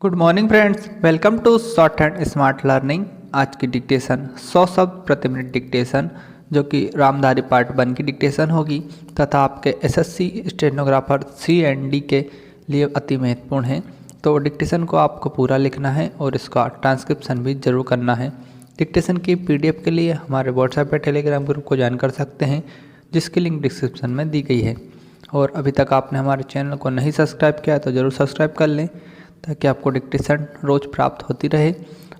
Good morning friends, welcome to short and smart learning. आज की dictation 100 शब्द प्रति मिनट डिक्टेशन जो कि रामधारी पार्ट 1 की डिक्टेशन होगी तथा आपके एसएससी स्टेनोग्राफर CND के लिए अति महत्वपूर्ण है। तो डिक्टेशन को आपको पूरा लिखना है और इसका ट्रांसक्रिप्शन भी जरूर करना है। डिक्टेशन की PDF के लिए हमारे व्हाट्सएप या टेलीग्राम ग्रुप को ज्वाइन कर सकते हैं, जिसकी लिंक डिस्क्रिप्शन में दी गई है। और अभी तक आपने हमारे चैनल को नहीं सब्सक्राइब किया तो ज़रूर सब्सक्राइब कर लें ताकि आपको डिक्टेशन रोज़ प्राप्त होती रहे।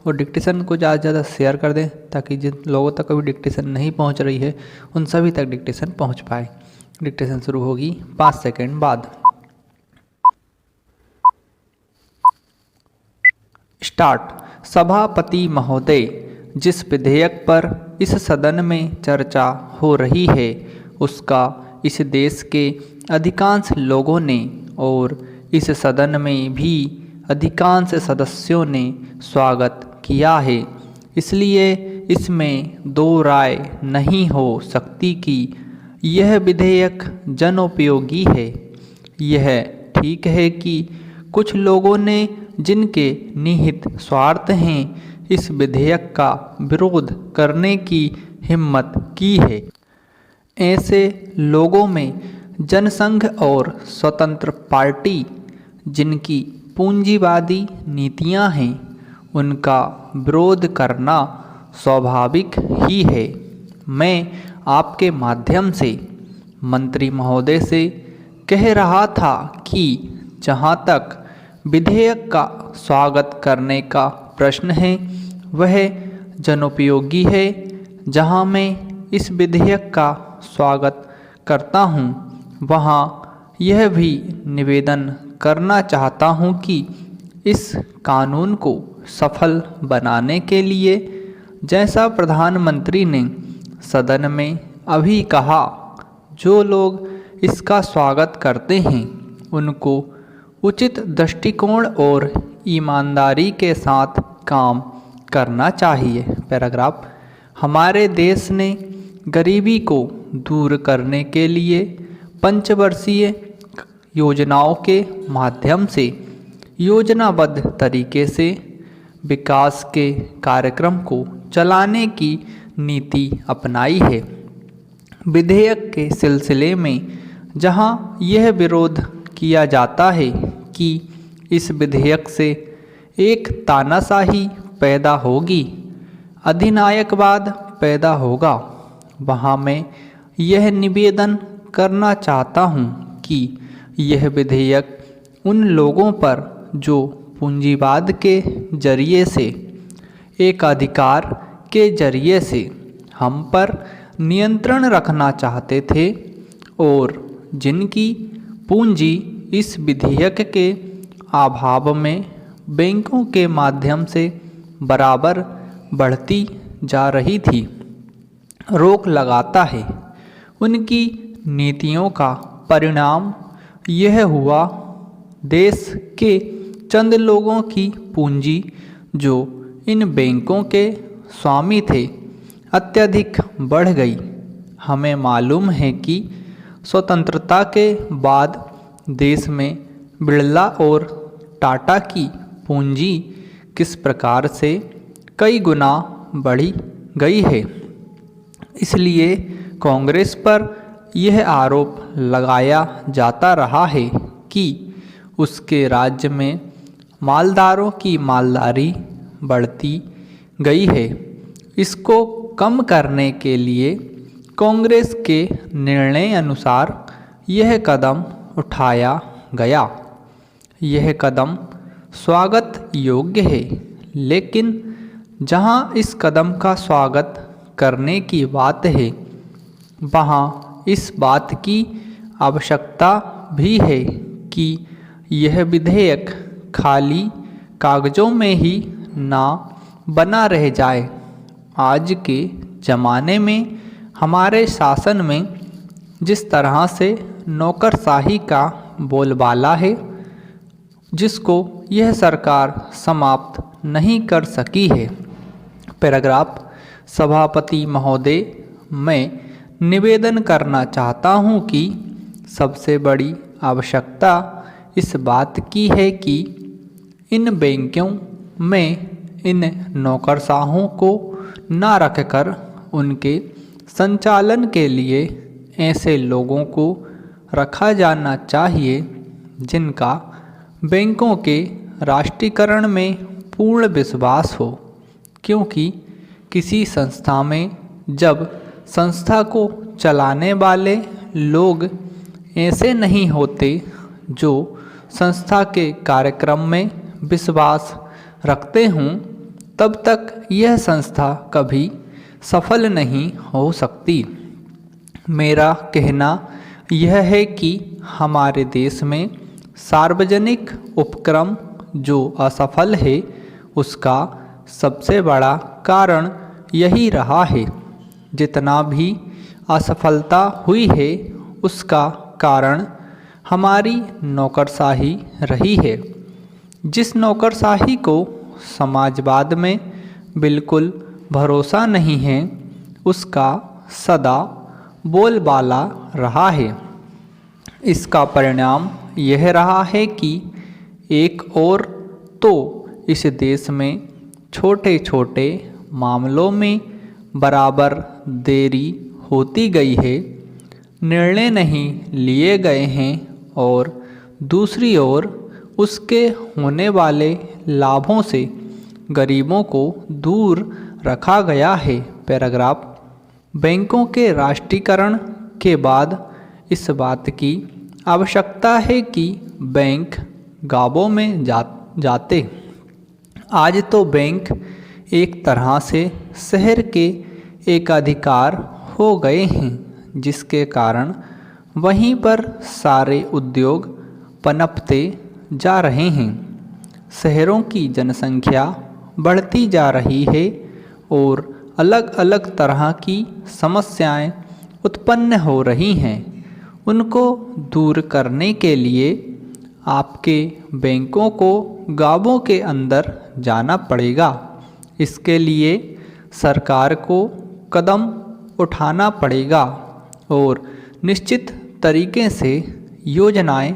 और डिक्टेशन को ज़्यादा से ज़्यादा शेयर कर दें ताकि जिन लोगों तक अभी डिक्टेशन नहीं पहुंच रही है उन सभी तक डिक्टेशन पहुंच पाए। डिक्टेशन शुरू होगी 5 सेकंड बाद। स्टार्ट। सभापति महोदय, जिस विधेयक पर इस सदन में चर्चा हो रही है उसका इस देश के अधिकांश लोगों ने और इस सदन में भी अधिकांश सदस्यों ने स्वागत किया है, इसलिए इसमें दो राय नहीं हो सकती कि यह विधेयक जनोपयोगी है। यह ठीक है कि कुछ लोगों ने जिनके निहित स्वार्थ हैं इस विधेयक का विरोध करने की हिम्मत की है। ऐसे लोगों में जनसंघ और स्वतंत्र पार्टी, जिनकी पूंजीवादी नीतियां हैं, उनका विरोध करना स्वाभाविक ही है। मैं आपके माध्यम से मंत्री महोदय से कह रहा था कि जहां तक विधेयक का स्वागत करने का प्रश्न है वह जनोपयोगी है। जहां मैं इस विधेयक का स्वागत करता हूं, वहां यह भी निवेदन करना चाहता हूं कि इस कानून को सफल बनाने के लिए, जैसा प्रधानमंत्री ने सदन में अभी कहा, जो लोग इसका स्वागत करते हैं उनको उचित दृष्टिकोण और ईमानदारी के साथ काम करना चाहिए। पैराग्राफ। हमारे देश ने गरीबी को दूर करने के लिए पंचवर्षीय योजनाओं के माध्यम से योजनाबद्ध तरीके से विकास के कार्यक्रम को चलाने की नीति अपनाई है। विधेयक के सिलसिले में जहां यह विरोध किया जाता है कि इस विधेयक से एक तानाशाही पैदा होगी, अधिनायकवाद पैदा होगा, वहां मैं यह निवेदन करना चाहता हूं कि यह विधेयक उन लोगों पर जो पूंजीवाद के जरिए से, एकाधिकार के जरिए से हम पर नियंत्रण रखना चाहते थे और जिनकी पूंजी इस विधेयक के अभाव में बैंकों के माध्यम से बराबर बढ़ती जा रही थी, रोक लगाता है। उनकी नीतियों का परिणाम यह हुआ, देश के चंद लोगों की पूंजी जो इन बैंकों के स्वामी थे अत्यधिक बढ़ गई। हमें मालूम है कि स्वतंत्रता के बाद देश में बिरला और टाटा की पूंजी किस प्रकार से कई गुना बढ़ी गई है। इसलिए कांग्रेस पर यह आरोप लगाया जाता रहा है कि उसके राज्य में मालदारों की मालदारी बढ़ती गई है। इसको कम करने के लिए कांग्रेस के निर्णय अनुसार यह कदम उठाया गया। यह कदम स्वागत योग्य है, लेकिन जहां इस कदम का स्वागत करने की बात है वहां इस बात की आवश्यकता भी है कि यह विधेयक खाली कागजों में ही ना बना रह जाए। आज के ज़माने में हमारे शासन में जिस तरह से नौकरशाही का बोलबाला है, जिसको यह सरकार समाप्त नहीं कर सकी है। पैराग्राफ। सभापति महोदय, मैं निवेदन करना चाहता हूं कि सबसे बड़ी आवश्यकता इस बात की है कि इन बैंकों में इन नौकरशाहों को न रखकर उनके संचालन के लिए ऐसे लोगों को रखा जाना चाहिए जिनका बैंकों के राष्ट्रीयकरण में पूर्ण विश्वास हो, क्योंकि किसी संस्था में जब संस्था को चलाने वाले लोग ऐसे नहीं होते जो संस्था के कार्यक्रम में विश्वास रखते हों, तब तक यह संस्था कभी सफल नहीं हो सकती। मेरा कहना यह है कि हमारे देश में सार्वजनिक उपक्रम जो असफल है, उसका सबसे बड़ा कारण यही रहा है। जितना भी असफलता हुई है, उसका कारण हमारी नौकरशाही रही है। जिस नौकरशाही को समाजवाद में बिल्कुल भरोसा नहीं है, उसका सदा बोलबाला रहा है। इसका परिणाम यह रहा है कि एक और तो इस देश में छोटे छोटे मामलों में बराबर देरी होती गई है, निर्णय नहीं लिए गए हैं, और दूसरी ओर उसके होने वाले लाभों से गरीबों को दूर रखा गया है। पैराग्राफ। बैंकों के राष्ट्रीयकरण के बाद इस बात की आवश्यकता है कि बैंक गांवों में जाते। आज तो बैंक एक तरह से शहर के एकाधिकार हो गए हैं, जिसके कारण वहीं पर सारे उद्योग पनपते जा रहे हैं। शहरों की जनसंख्या बढ़ती जा रही है और अलग अलग तरह की समस्याएं उत्पन्न हो रही हैं। उनको दूर करने के लिए आपके बैंकों को गांवों के अंदर जाना पड़ेगा। इसके लिए सरकार को कदम उठाना पड़ेगा और निश्चित तरीके से योजनाएं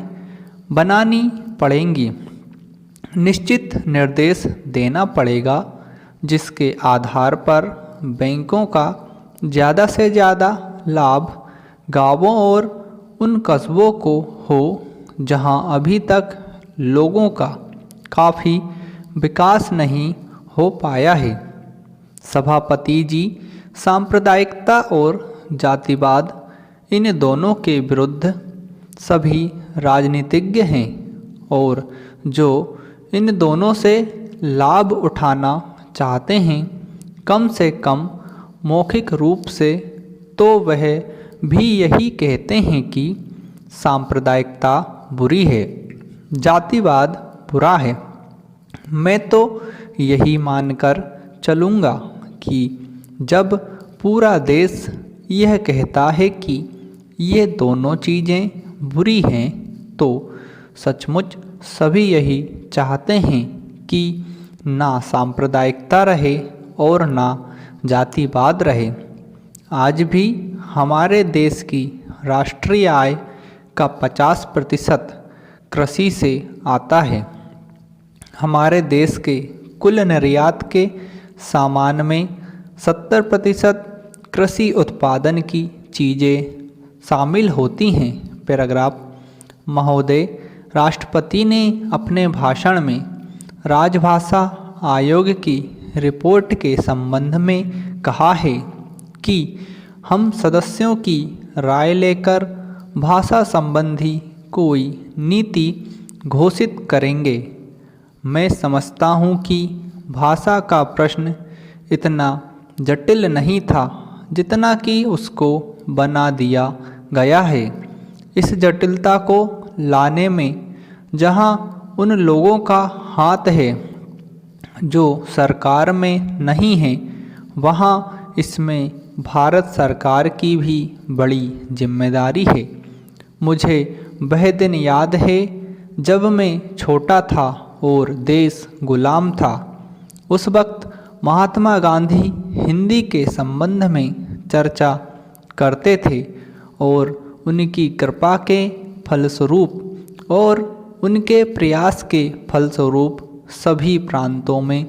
बनानी पड़ेंगी। निश्चित निर्देश देना पड़ेगा जिसके आधार पर बैंकों का ज़्यादा से ज़्यादा लाभ गांवों और उन कस्बों को हो जहां अभी तक लोगों का काफ़ी विकास नहीं हो पाया है। सभापति जी सांप्रदायिकता और जातिवाद इन दोनों के विरुद्ध सभी राजनीतिज्ञ हैं और जो इन दोनों से लाभ उठाना चाहते हैं, कम से कम मौखिक रूप से तो वह भी यही कहते हैं कि सांप्रदायिकता बुरी है, जातिवाद बुरा है। मैं तो यही मानकर चलूँगा कि जब पूरा देश यह कहता है कि ये दोनों चीज़ें बुरी हैं, तो सचमुच सभी यही चाहते हैं कि ना सांप्रदायिकता रहे और ना जातिवाद रहे। आज भी हमारे देश की राष्ट्रीय आय का 50% कृषि से आता है। हमारे देश के कुल निर्यात के सामान में 70% कृषि उत्पादन की चीज़ें शामिल होती हैं। पैराग्राफ। महोदय, राष्ट्रपति ने अपने भाषण में राजभाषा आयोग की रिपोर्ट के संबंध में कहा है कि हम सदस्यों की राय लेकर भाषा संबंधी कोई नीति घोषित करेंगे। मैं समझता हूँ कि भाषा का प्रश्न इतना जटिल नहीं था जितना कि उसको बना दिया गया है। इस जटिलता को लाने में जहाँ उन लोगों का हाथ है जो सरकार में नहीं है, वहाँ इसमें भारत सरकार की भी बड़ी जिम्मेदारी है। मुझे वह दिन याद है जब मैं छोटा था और देश गुलाम था। उस वक्त महात्मा गांधी हिंदी के संबंध में चर्चा करते थे और उनकी कृपा के फलस्वरूप और उनके प्रयास के फलस्वरूप सभी प्रांतों में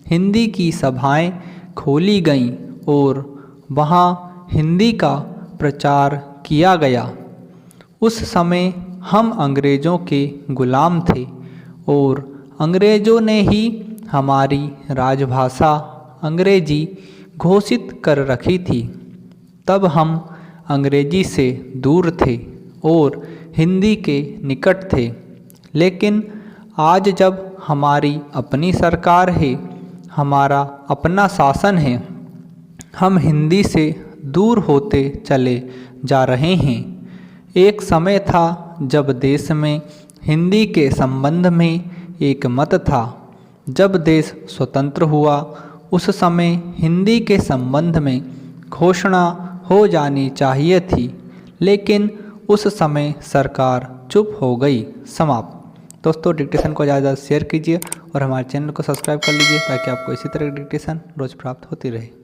हिंदी की सभाएं खोली गईं और वहाँ हिंदी का प्रचार किया गया। उस समय हम अंग्रेज़ों के गुलाम थे और अंग्रेज़ों ने ही हमारी राजभाषा अंग्रेजी घोषित कर रखी थी। तब हम अंग्रेजी से दूर थे और हिंदी के निकट थे, लेकिन आज जब हमारी अपनी सरकार है, हमारा अपना शासन है, हम हिंदी से दूर होते चले जा रहे हैं। एक समय था जब देश में हिंदी के संबंध में एक मत था। जब देश स्वतंत्र हुआ उस समय हिंदी के संबंध में घोषणा हो जानी चाहिए थी, लेकिन उस समय सरकार चुप हो गई। समाप्त। दोस्तों, डिक्टेशन को ज़्यादा शेयर कीजिए और हमारे चैनल को सब्सक्राइब कर लीजिए ताकि आपको इसी तरह की डिक्टेशन रोज़ प्राप्त होती रहे।